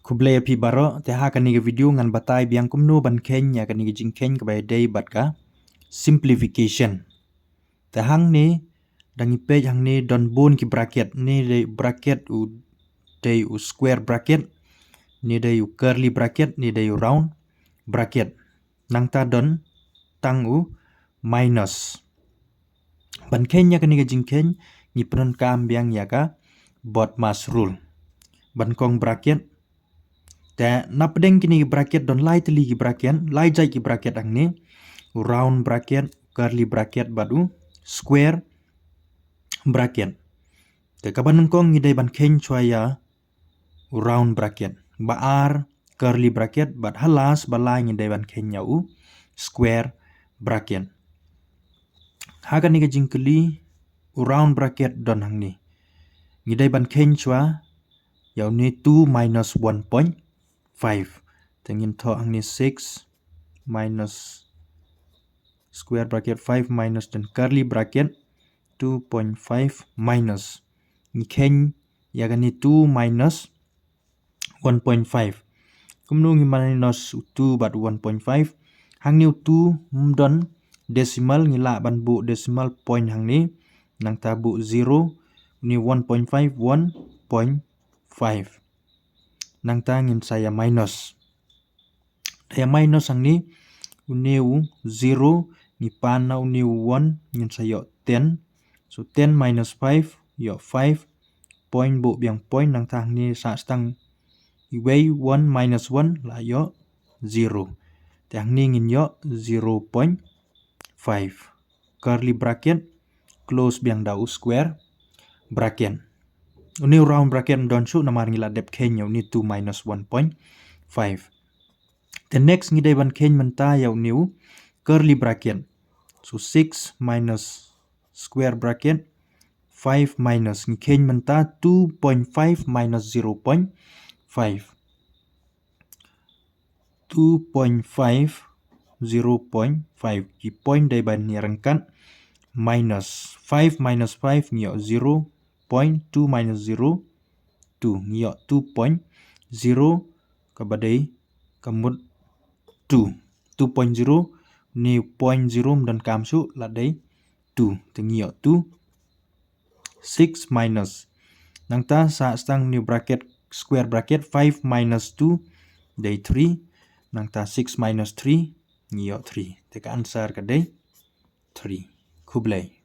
Kublai api baro te ha kani video ngan batai biang kumno ban kenya kani jing ken ke bai day bat ka simplification. Te hang ni dangi page hang ni don bon ki bracket ni de bracket u day u square bracket ni day u curly bracket ni day u round bracket nang ta don tang u minus ban kenya kani jing ken ni penon kam biang ya ka BODMAS rule ban kong bracket te napdeng kini bracket don lai teli ki bracket lai jai ki bracket ang ni round bracket curly bracket badu square bracket te kaban kong ni dai ban ken chwa ya round bracket ba r curly bracket bat halas balai ni dai ban ken ya u square bracket haga ni ga jingkeli round bracket don hang ni dai ban ken chwa ya ni 2 minus 1.5 tengin tho ang ni 6 minus square bracket 5 minus dan curly bracket 2.5 minus ni ken ya gani 2 minus 1.5 kumnu ngi minus 2 bat 1.5 hang ni 2 don decimal ngi la ban bu decimal point hang ni nang ta bu 0 ni 1.5 nang ta ngin saya minus ya minus ang ni uneu 0 ni pana uneu 1 ngin saya 10 so 10 minus 5 yo 5 point bu biang point nang ta ni sa stang iway 1 minus 1 la yo 0 tang ni ngin yo 0.5 curly bracket close biang dau square bracket uni round bracket don su namar ngila dep kenya uni 2 minus 1.5 the next ngi dai ban ken menta ya uni curly bracket so 6 minus square bracket 5 minus ngi ken menta 2.5 minus 0.5 2.5 0.5 ki point dai ban ni rangkan minus 5 minus 5 ngi 0.2 minus 0 2 ngi 2.0 kabadai kamut 2 2.0 ni 0.0 dan kamsu ladai 2 tengi 2 6 minus nangta sa stang ni bracket square bracket 5 minus 2 day 3 nangta 6 minus 3 ngi 3 teka answer kadai 3 kublai